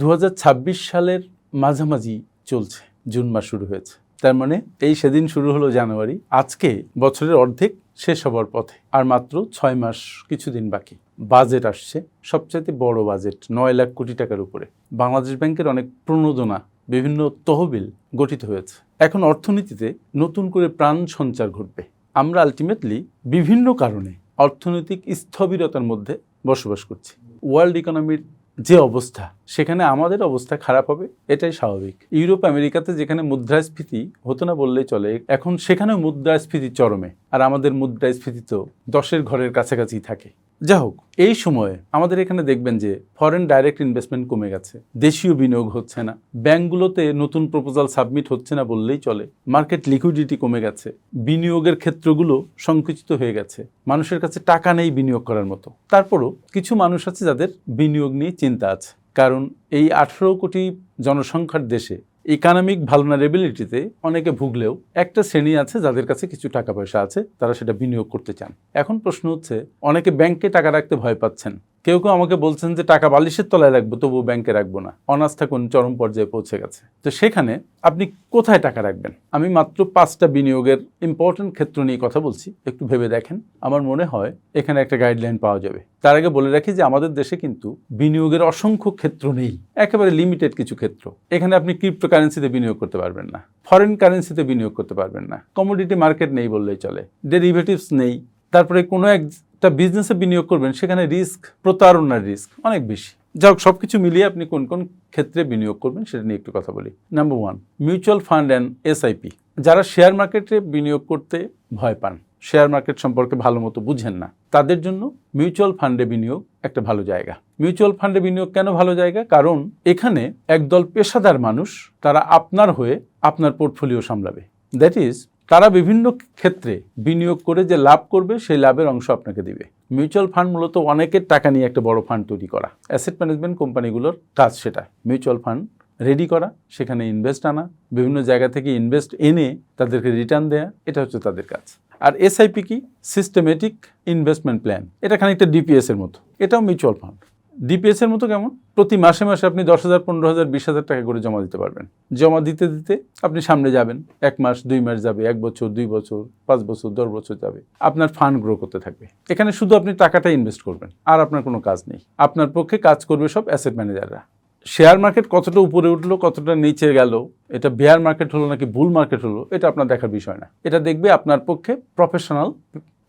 2026 সালের মাঝামাঝি চলছে, জুন মাস শুরু হয়েছে, তার মানে এই সেদিন শুরু হলো জানুয়ারি, আজকে বছরের অর্ধেক শেষ হবার পথে, আর মাত্র 6 মাস কিছুদিন বাকি। বাজেট আসছে, সবচাইতে বড় বাজেট, 9 লাখ কোটি টাকার উপরে। বাংলাদেশ ব্যাংকের অনেক প্রণোদনা, বিভিন্ন তহবিল গঠিত হয়েছে। এখন অর্থনীতিতে নতুন করে প্রাণ সঞ্চার ঘটবে। আমরা আলটিমেটলি বিভিন্ন কারণে অর্থনৈতিক স্থবিরতার মধ্যে বসবাস করছি। ওয়ার্ল্ড ইকোনমির যে অবস্থা, সেখানে আমাদের অবস্থা খারাপ হবে, এটাই স্বাভাবিক। ইউরোপ আমেরিকাতে যেখানে মুদ্রাস্ফীতি হতো না বললেই চলে, এখন সেখানেও মুদ্রাস্ফীতি চরমে, আর আমাদের মুদ্রাস্ফীতি তো 10-এর ঘরের কাছাকাছি থাকে। যা হোক, এই সময়ে আমাদের এখানে দেখবেন যে ফরেন ডাইরেক্ট ইনভেস্টমেন্ট কমে গেছে, দেশীয় বিনিয়োগ হচ্ছে না, ব্যাংকগুলোতে নতুন প্রপোজাল সাবমিট হচ্ছে না বললেই চলে, মার্কেট লিকুইডিটি কমে গেছে, বিনিয়োগের ক্ষেত্রগুলো সংকুচিত হয়ে গেছে, মানুষের কাছে টাকা নেই বিনিয়োগ করার মতো। তারপরও কিছু মানুষ আছে যাদের বিনিয়োগ নিয়ে চিন্তা আছে, কারণ এই 18 কোটি জনসংখ্যার দেশে ইকোনমিক ভালনারেবিলিটিতে অনেকে ভুগলেও একটা শ্রেণী আছে যাদের কাছে কিছু টাকা পয়সা আছে, তারা সেটা বিনিয়োগ করতে চান। এখন প্রশ্ন হচ্ছে, অনেকে ব্যাংকে টাকা রাখতে ভয় পাচ্ছেন, কেউ কেউ আমাকে বলছেন যে টাকা বালিশের তলায় রাখবো, তবুও ব্যাংকে রাখবো না, অনাস্থা কোন চরম পর্যায়ে পৌঁছে গেছে। তো সেখানে আপনি কোথায় টাকা রাখবেন? আমি মাত্র 5টা বিনিয়োগের ইম্পর্টেন্ট ক্ষেত্র নিয়ে কথা বলছি, একটু ভেবে দেখেন। আমার মনে হয় এখানে একটা গাইডলাইন পাওয়া যাবে। তার আগে বলে রাখি যে আমাদের দেশে কিন্তু বিনিয়োগের অসংখ্য ক্ষেত্র নেই, একেবারে লিমিটেড কিছু ক্ষেত্র। এখানে আপনি ক্রিপ্টোকারেন্সিতে বিনিয়োগ করতে পারবেন না, ফরেন কারেন্সিতে বিনিয়োগ করতে পারবেন না, কমোডিটি মার্কেট নেই বললেই চলে, ডেরিভেটিভস নেই। তারপরে কোনো একটা বিজনেসে বিনিয়োগ করবেন, সেখানে রিস্ক, প্রতারণার রিস্ক অনেক বেশি। যাই হোক, সবকিছু মিলিয়ে আপনি কোন কোন ক্ষেত্রে বিনিয়োগ করবেন সেটা নিয়ে একটু কথা বলি। Number 1, mutual fund and SIP. যারা শেয়ার মার্কেটে বিনিয়োগ করতে ভয় পান, শেয়ার মার্কেট সম্পর্কে ভালো মতো বুঝেন না, তাদের জন্য মিউচুয়াল ফান্ডে বিনিয়োগ একটা ভালো জায়গা। মিউচুয়াল ফান্ডে বিনিয়োগ কেন ভালো জায়গা? কারণ এখানে একদল পেশাদার মানুষ, তারা আপনার হয়ে আপনার পোর্টফোলিও সামলাবে। দ্যাট ইজ, তারা বিভিন্ন ক্ষেত্রে বিনিয়োগ করে যে লাভ করবে, সেই লাভের অংশ আপনাকে দিবে। মিউচুয়াল ফান্ড মূলত অনেকের টাকা নিয়ে একটা বড় ফান্ড তৈরি করা, অ্যাসেট ম্যানেজমেন্ট কোম্পানিগুলোর কাজ সেটা। মিউচুয়াল ফান্ড রেডি করা, সেখানে ইনভেস্ট আনা, বিভিন্ন জায়গা থেকে ইনভেস্ট এনে তাদেরকে রিটার্ন দেয়া, এটা হচ্ছে তাদের কাজ। আর এসআইপি কি? Systematic investment plan. এটা খানিকটা ডিপিএস এর মতো, এটাও মিউচুয়াল ফান্ড। ডিপিএস এর মতো কেমন? প্রতি মাসে মাসে আপনি 10,000, 15,000, 20,000 টাকা করে জমা দিতে পারবেন। জমা দিতে দিতে আপনি সামনে যাবেন, 1 মাস 2 মাস যাবে, 1 বছর 2 বছর 5 বছর 10 বছর যাবে, আপনার ফান্ড গ্রো করতে থাকবে। এখানে শুধু আপনি টাকাটা ইনভেস্ট করবেন, আর আপনার কোনো কাজ নেই। আপনার পক্ষে কাজ করবে সব অ্যাসেট ম্যানেজাররা। শেয়ার মার্কেট কতটা উপরে উঠলো, কতটা নিচে গেল, এটা বেয়ার মার্কেট হলো নাকি বুল মার্কেট হলো, এটা আপনার দেখার বিষয় না। এটা দেখবে আপনার পক্ষে প্রফেশনাল,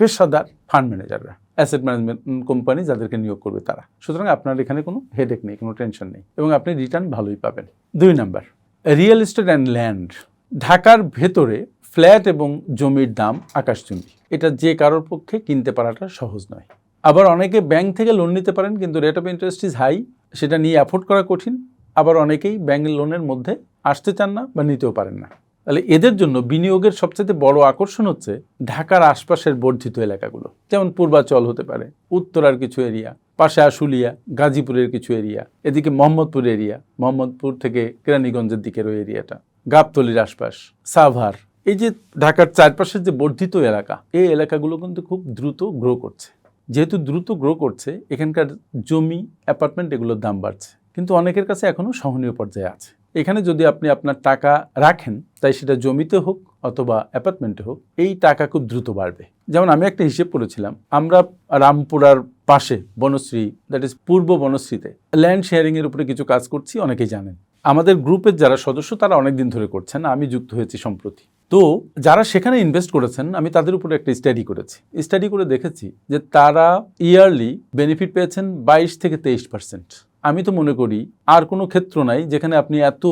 পেশাদার ফান্ড ম্যানেজাররা, অ্যাসেট ম্যানেজমেন্ট কোম্পানি যাদেরকে নিয়োগ করবে তারা। সুতরাং আপনার এখানে কোনো হেডেক নেই, কোনো টেনশন নেই, এবং আপনি রিটার্ন ভালোই পাবেন। 2 number, real estate and land. ঢাকার ভেতরে ফ্ল্যাট এবং জমির দাম আকাশচুম্বী, এটা যে কারোর পক্ষে কিনতে পারাটা সহজ নয়। আবার অনেকে ব্যাংক থেকে লোন নিতে পারেন, কিন্তু rate of interest is high, সেটা নিয়ে অ্যাফোর্ড করা কঠিন। আবার অনেকেই ব্যাংক লোনের মধ্যে আসতে চান না বা নিতেও পারেন না। তাহলে এদের জন্য বিনিয়োগের সবচেয়ে বড় আকর্ষণ হচ্ছে ঢাকার আশপাশের বর্ধিত এলাকাগুলো, যেমন পূর্বাচল হতে পারে, উত্তরার কিছু এরিয়া, পাশে আশুলিয়া, গাজীপুরের কিছু এরিয়া, এদিকে মোহাম্মদপুর এরিয়া, মোহাম্মদপুর থেকে কেরানীগঞ্জের দিকের ওই এরিয়াটা, গাবতলির আশপাশ, সাভার, এই যে ঢাকার চারপাশের যে বর্ধিত এলাকা, এই এলাকাগুলো কিন্তু খুব দ্রুত গ্রো করছে। যেহেতু দ্রুত গ্রো করছে, এখানকার জমি, অ্যাপার্টমেন্ট, এগুলোর দাম বাড়ছে, কিন্তু অনেকের কাছে এখনও সহনীয় পর্যায়ে আছে। এখানে যদি আপনি আপনার টাকা রাখেন, তাই সেটা জমিতে হোক অথবা অ্যাপার্টমেন্টে হোক, এই টাকা খুব দ্রুত বাড়বে। যেমন আমি একটা হিসেব করেছিলাম, আমরা রামপুরার পাশে Banasree, that is Purba বনশ্রীতে land শেয়ারিংয়ের উপরে কিছু কাজ করছি, অনেকেই জানেন। আমাদের গ্রুপের যারা সদস্য, তারা অনেকদিন ধরে করছেন, আমি যুক্ত হয়েছি সম্প্রতি। তো যারা সেখানে ইনভেস্ট করেছেন, আমি তাদের উপরে একটা স্টাডি করেছি। স্টাডি করে দেখেছি যে তারা ইয়ারলি বেনিফিট পেয়েছেন 22 থেকে 23%। আমি তো মনে করি আর কোনো ক্ষেত্র নাই যেখানে আপনি এত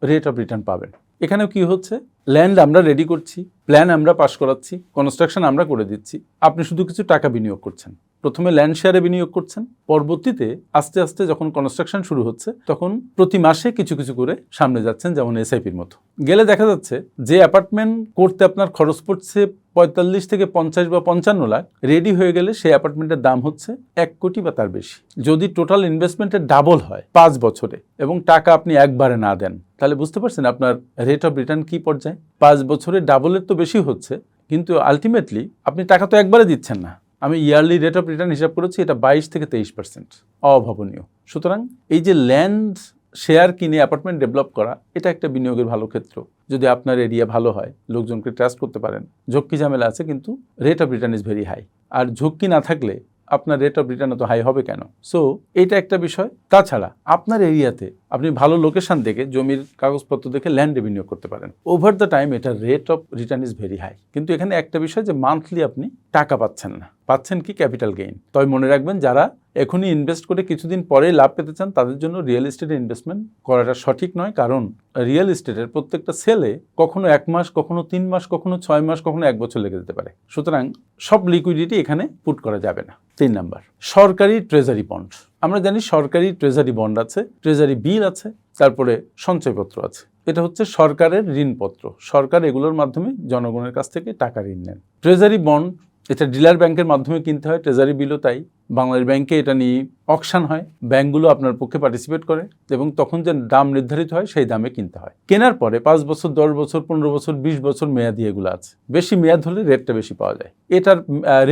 রেট অফ রিটার্ন পাবেন। এখানেও কি হচ্ছে, ল্যান্ড আমরা রেডি করছি, প্ল্যান আমরা পাস করাচ্ছি, কনস্ট্রাকশন আমরা করে দিচ্ছি, আপনি শুধু কিছু টাকা বিনিয়োগ করছেন। প্রথমে ল্যান্ড শেয়ারে বিনিয়োগ করছেন, পরবর্তীতে আস্তে আস্তে যখন কনস্ট্রাকশন শুরু হচ্ছে, তখন প্রতি মাসে কিছু কিছু করে সামনে যাচ্ছেন, যেমন এসআইপির মতো। গেলে দেখা যাচ্ছে যে অ্যাপার্টমেন্ট করতে আপনার খরচ পড়ছে 45 থেকে 50 বা 55 লাখ, রেডি হয়ে গেলে সেই অ্যাপার্টমেন্টের দাম হচ্ছে 1 কোটি বা তার বেশি। যদি টোটাল ইনভেস্টমেন্টের ডাবল হয় 5 বছরে, এবং টাকা আপনি একবারে না দেন, তাহলে বুঝতে পারছেন আপনার রেট অফ রিটার্ন কি পর্যায়ে। 5 বছরে ডাবলের তো বেশি হচ্ছে, কিন্তু আলটিমেটলি আপনি টাকা তো একবারে দিচ্ছেন না। আমি ইয়ারলি রেট অফ রিটার্ন হিসাব করেছি, এটা 22 থেকে 23%, অভাবনীয়। সুতরাং এই যে ল্যান্ড শেয়ার কিনে অ্যাপার্টমেন্ট ডেভেলপ করা এটা একটা বিনিয়োগের ভালো ক্ষেত্র। যদি আপনার এরিয়া ভালো হয়, লোকজনকে ট্রাস্ট করতে পারেন, ঝক্কি ঝামেলা আছে কিন্তু rate of return is very high. আর ঝক্কি না থাকলে আপনার রেট অফ রিটার্ন তো হাই হবে কেন? সো এইটা একটা বিষয়। তাছাড়া আপনার এরিয়াতে আপনি ভালো লোকেশন দেখে, জমির কাগজপত্র দেখে ল্যান্ডে বিনিয়োগ করতে পারেন। ওভার দ্য টাইম এটা rate of return is very high. কিন্তু এখানে একটা বিষয় যে মান্থলি আপনি টাকা পাচ্ছেন না, পাচ্ছেন কি ক্যাপিটাল গেইন। তবে মনে রাখবেন, যারা এখনই ইনভেস্ট করে কিছুদিন পরে লাভ পেতে চান তাদের জন্য রিয়েল এস্টেটে ইনভেস্টমেন্ট করাটা সঠিক নয়। কারণ রিয়েল এস্টেটের প্রত্যেকটা সেলে কখনো 1 মাস, কখনো 3 মাস, কখনো 6 মাস, কখনো 1 বছর লেগে যেতে পারে। সুতরাং সব লিকুইডিটি এখানে পুট করা যাবে না। 3 নাম্বার, সরকারি ট্রেজারি বন্ড। আমরা জানি সরকারি ট্রেজারি বন্ড আছে, ট্রেজারি বিল আছে, তারপরে সঞ্চয়পত্র আছে। এটা হচ্ছে সরকারের ঋণপত্র। সরকার এগুলোর মাধ্যমে জনগণের কাছ থেকে টাকা ঋণ নেন। ট্রেজারি বন্ড এটা ডিলার ব্যাংকের মাধ্যমে কিনতে হয়, ট্রেজারি বিলও তাই। বাংলাদেশ ব্যাংকে এটা নিয়ে অকশন হয়, ব্যাংকগুলো আপনার পক্ষে পার্টিসিপেট করে এবং তখন যে দাম নির্ধারিত হয় সেই দামে কিনতে হয়। কেনার পরে 5 বছর, 10 বছর, 15 বছর, 20 বছর মেয়াদি এগুলো আছে। বেশি মেয়াদ হলে রেটটা বেশি পাওয়া যায়। এটার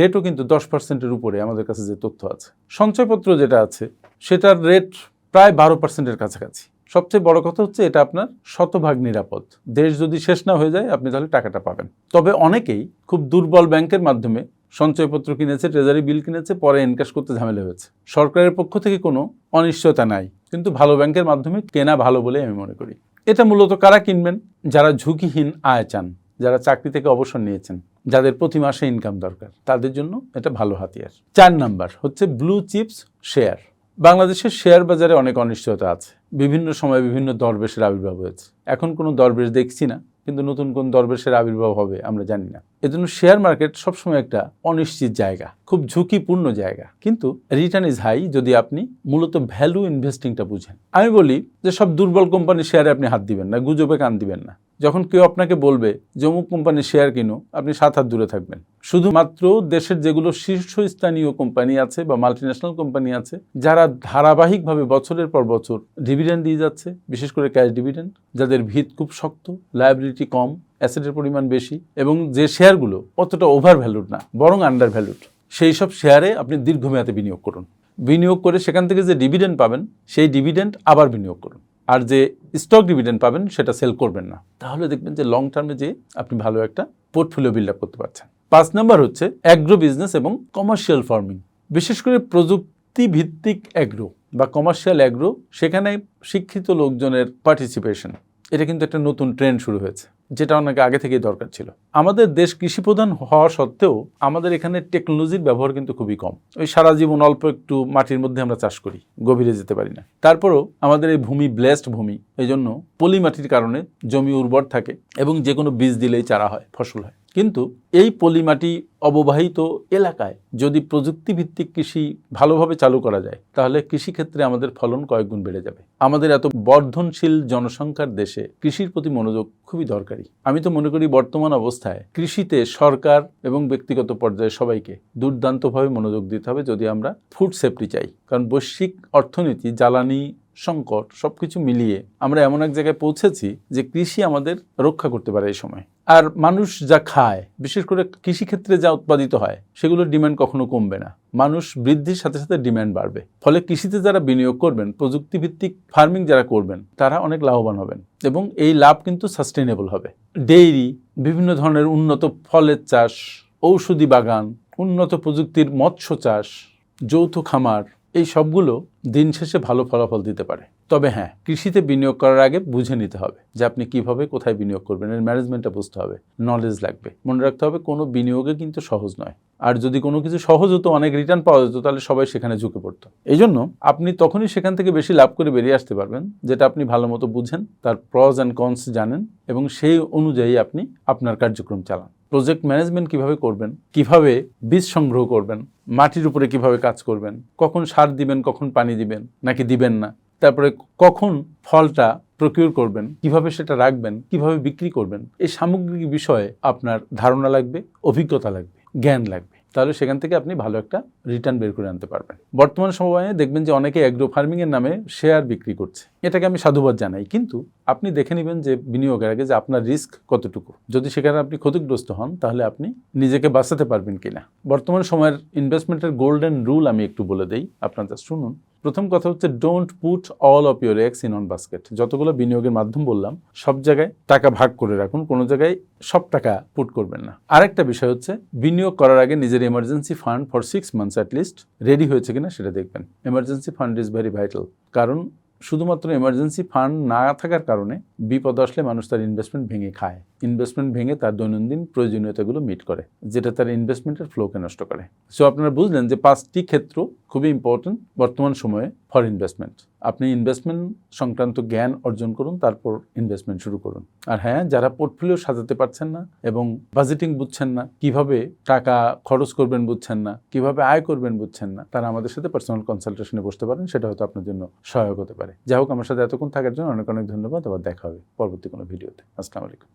রেটও কিন্তু 10%-এর উপরে আমাদের কাছে যে তথ্য আছে। সঞ্চয়পত্র যেটা আছে সেটার রেট প্রায় 12%-এর কাছাকাছি। সবচেয়ে বড় কথা হচ্ছে এটা আপনার শতভাগ নিরাপদ। দেশ যদি শেষ না হয়ে যায় আপনি তাহলে টাকাটা পাবেন। তবে অনেকেই খুব দুর্বল ব্যাংকের মাধ্যমে সঞ্চয়পত্র কিনেছে, ট্রেজারি বিল কিনেছে, পরে এনক্যাশ করতে ঝামেলা হয়েছে। সরকারের পক্ষ থেকে কোনো অনিশ্চয়তা নাই, কিন্তু ভালো ব্যাংকের মাধ্যমে কেনা ভালো বলে আমি মনে করি। এটা মূলত কারা কিনবেন? যারা ঝুঁকিহীন আয় চান, যারা চাকরি থেকে অবসর নিয়েছেন, যাদের প্রতি মাসে ইনকাম দরকার, তাদের জন্য এটা ভালো হাতিয়ার। 4 নাম্বার হচ্ছে ব্লু চিপস শেয়ার। বাংলাদেশের শেয়ার বাজারে অনেক অনিশ্চয়তা আছে। বিভিন্ন সময় বিভিন্ন দরবেশের আবির্ভাব হয়েছে। এখন কোনো দরবেশ দেখছি না, কিন্তু নতুন কোন দরবেশের আবির্ভাব হবে আমরা জানি না। এজন্য শেয়ার মার্কেট সবসময় একটা অনিশ্চিত জায়গা, খুব ঝুঁকিপূর্ণ জায়গা। কিন্তু রিটার্ন ইজ হাই যদি আপনি মূলত ভ্যালু ইনভেস্টিংটা বুঝেন। আমি বলি যে সব দুর্বল কোম্পানির শেয়ারে আপনি হাত দিবেন না, গুজবে কান দিবেন না। যখন কেউ আপনাকে বলবে যে অমুক কোম্পানির শেয়ার কিনো, আপনি 7 হাত দূরে থাকবেন। শুধুমাত্র দেশের যেগুলো শীর্ষস্থানীয় কোম্পানি আছে বা মাল্টিন্যাশনাল কোম্পানি আছে, যারা ধারাবাহিকভাবে বছরের পর বছর ডিভিডেন্ড দিয়ে যাচ্ছে, বিশেষ করে ক্যাশ ডিভিডেন্ড, যাদের ভিত খুব শক্ত, লায়াবিলিটি কম, অ্যাসেটের পরিমাণ বেশি, এবং যে শেয়ারগুলো অতটা ওভার ভ্যালুড না, বরং আন্ডার ভ্যালুড, সেই সব শেয়ারে আপনি দীর্ঘমেয়াদে বিনিয়োগ করুন। বিনিয়োগ করে সেখান থেকে যে ডিভিডেন্ড পাবেন সেই ডিভিডেন্ড আবার বিনিয়োগ করুন। আর যে স্টক ডিভিডেন্ড পাবেন সেটা সেল করবেন না। তাহলে দেখবেন যে লং টার্মে যে আপনি ভালো একটা পোর্টফোলিও বিল্ড আপ করতে পারছেন। 5 নাম্বার হচ্ছে অ্যাগ্রো বিজনেস এবং কমার্শিয়াল ফার্মিং। বিশেষ করে প্রযুক্তি ভিত্তিক অ্যাগ্রো বা কমার্শিয়াল অ্যাগ্রো, সেখানে শিক্ষিত লোকজনের পার্টিসিপেশন, এটা কিন্তু একটা নতুন ট্রেন্ড শুরু হয়েছে, যেটা অনেক আগে থেকেই দরকার ছিল। আমাদের দেশ কৃষিপ্রধান হওয়া সত্ত্বেও আমাদের এখানে টেকনোলজির ব্যবহার কিন্তু খুবই কম। ওই সারা জীবন অল্প একটু মাটির মধ্যে আমরা চাষ করি, গভীরে যেতে পারি না। তারপরও আমাদের এই ভূমি ব্লেসড ভূমি, এই জন্য পলি মাটির কারণে জমি উর্বর থাকে এবং যে কোনো বীজ দিলেই চারা হয়, ফসল হয়। কিন্তু এই পলিমাটি অববাহিত এলাকায় যদি প্রযুক্তিভিত্তিক কৃষি ভালোভাবে চালু করা যায়, তাহলে কৃষিক্ষেত্রে আমাদের ফলন কয়েক গুণ বেড়ে যাবে। আমাদের এত বর্ধনশীল জনসংখ্যার দেশে কৃষির প্রতি মনোযোগ খুবই দরকারি। আমি তো মনে করি বর্তমান অবস্থায় কৃষিতে সরকার এবং ব্যক্তিগত পর্যায়ে সবাইকে দুর্দান্তভাবে মনোযোগ দিতে হবে যদি আমরা ফুড সেফটি চাই। কারণ বৈশ্বিক অর্থনীতি, জ্বালানি সংকট, সবকিছু মিলিয়ে আমরা এমন এক জায়গায় পৌঁছেছি যে কৃষি আমাদের রক্ষা করতে পারে এই সময়। আর মানুষ যা খায়, বিশেষ করে কৃষিক্ষেত্রে যা উৎপাদিত হয়, সেগুলোর ডিমান্ড কখনো কমবে না। মানুষ বৃদ্ধির সাথে সাথে ডিমান্ড বাড়বে। ফলে কৃষিতে যারা বিনিয়োগ করবেন, প্রযুক্তিভিত্তিক ফার্মিং যারা করবেন, তারা অনেক লাভবান হবেন এবং এই লাভ কিন্তু সাস্টেইনেবল হবে। ডেইরি, বিভিন্ন ধরনের উন্নত ফলের চাষ, ঔষধি বাগান, উন্নত প্রযুক্তির মৎস্য চাষ, যৌথ খামার, এই সবগুলো দিন শেষে ভালো ফলাফল দিতে পারে। তবে হ্যাঁ, কৃষিতে বিনিয়োগ করার আগে বুঝে নিতে হবে যে আপনি কিভাবে কোথায় বিনিয়োগ করবেন, এর ম্যানেজমেন্টটা বুঝতে হবে, নলেজ লাগবে। মনে রাখতে হবে কোনো বিনিয়োগে কিন্তু সহজ নয়। আর যদি কোনো কিছু সহজ হতো, অনেক রিটার্ন পাওয়া যেত, তাহলে সবাই সেখানে ঝুঁকে পড়তো। এই জন্য আপনি তখনই সেখান থেকে বেশি লাভ করে বেরিয়ে আসতে পারবেন যেটা আপনি ভালো মতো বুঝেন, তার প্রজ অ্যান্ড কনস জানেন এবং সেই অনুযায়ী আপনি আপনার কার্যক্রম চালান। প্রজেক্ট ম্যানেজমেন্ট কিভাবে করবেন, কিভাবে বীজ সংগ্রহ করবেন, মাটির উপরে কিভাবে কাজ করবেন, কখন সার দিবেন, কখন পানি দিবেন নাকি দিবেন না, তারপরে কখন ফলটা প্রকিউর করবেন, কিভাবে সেটা রাখবেন, কিভাবে বিক্রি করবেন, এই সামগ্রিক বিষয়ে আপনার ধারণা লাগবে, অভিজ্ঞতা লাগবে, জ্ঞান লাগবে। তাহলে সেখান থেকে আপনি ভালো একটা রিটার্ন বের করে আনতে পারবেন। বর্তমান সময়ে দেখবেন যে অনেকে অ্যাগ্রো ফার্মিংয়ের নামে শেয়ার বিক্রি করছে। এটাকে আমি সাধুবাদ জানাই, কিন্তু আপনি দেখে নেবেন যে বিনিয়োগের আগে যে আপনার রিস্ক কতটুকু। যদি সেখানে আপনি ক্ষতিগ্রস্ত হন, তাহলে আপনি নিজেকে বাঁচাতে পারবেন কিনা। বর্তমান সময়ের ইনভেস্টমেন্টের গোল্ডেন রুল আমি একটু বলে দেই, আপনারা শুনুন। প্রথম কথা হচ্ছে don't put all of your eggs in one basket. যতগুলো বিনিয়োগের মাধ্যম বললাম সব জায়গায় টাকা ভাগ করে রাখুন, কোনো জায়গায় সব টাকা পুট করবেন না। আরেকটা বিষয় হচ্ছে বিনিয়োগ করার আগে নিজের emergency fund for 6 months at least ready হয়েছে কিনা সেটা দেখবেন। Emergency fund is very vital, কারণ শুধুমাত্র এমার্জেন্সি ফান্ড না থাকার কারণে বিপদ আসলে মানুষ তার ইনভেস্টমেন্ট ভেঙে খায়, ইনভেস্টমেন্ট ভেঙে তার দৈনন্দিন প্রয়োজনীয়তাগুলো মিট করে, যেটা তার ইনভেস্টমেন্টের ফ্লোকে নষ্ট করে। সো আপনারা বুঝলেন যে 5টি ক্ষেত্র খুবই ইম্পর্টেন্ট বর্তমান সময়ে ফর ইনভেস্টমেন্ট। আপনি ইনভেস্টমেন্ট সংক্রান্ত জ্ঞান অর্জন করুন, তারপর ইনভেস্টমেন্ট শুরু করুন। আর হ্যাঁ, যারা পোর্টফোলিও সাজাতে পারছেন না এবং বাজেটিং বুঝছেন না, কিভাবে টাকা খরচ করবেন বুঝছেন না, কিভাবে আয় করবেন বুঝছেন না, তারা আমাদের সাথে পার্সোনাল কনসালটেশনে বসতে পারেন, সেটা হয়তো আপনার জন্য সহায়ক হতে পারে। যাই হোক, আমার সাথে এতক্ষণ থাকার জন্য অনেক অনেক ধন্যবাদ। আবার দেখা হবে পরবর্তী কোনো ভিডিওতে। আসসালামু আলাইকুম।